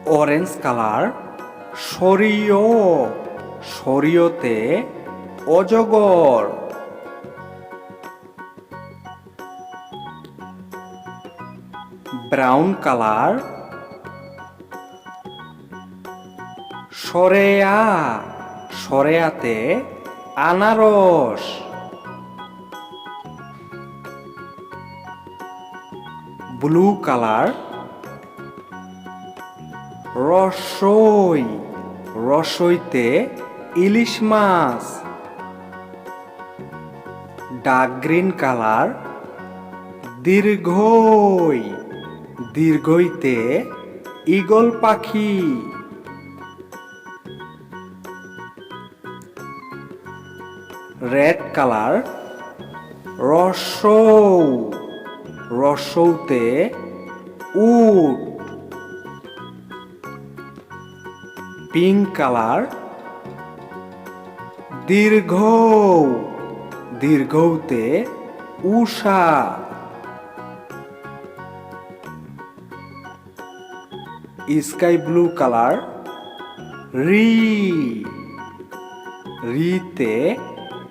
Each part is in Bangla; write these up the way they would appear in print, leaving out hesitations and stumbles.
অরেঞ্জ কালার সরিয় সরিয়তে অজগর। ব্রাউন কালার সরেয়া সরেয়াতে আনারস। ব্লু কালার রসই রসইতে ইলিশ মাছ। ডার্ক গ্রিন কালার দীর্ঘই দীর্ঘইতে ঈগল পাখি। রেড কালার রসৌ রসৌতে উট। পিঙ্ক কালার দীর্ঘ দীর্ঘতে উষা। স্কাই ব্লু কালার রিতে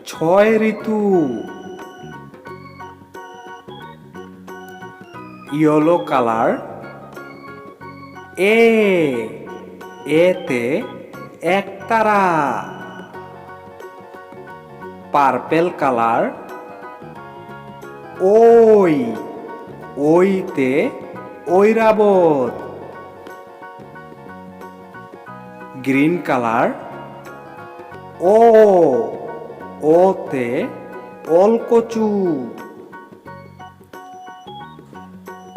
6 ঋতু। ইয়েলো কালার এতে একতারা। পার্পেল কালার ওইতে ঐরাবত। গ্রিন কালার ওতে অলকচু।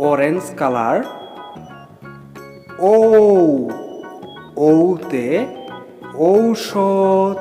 অরেঞ্জ কালার ওতে ঔষধ।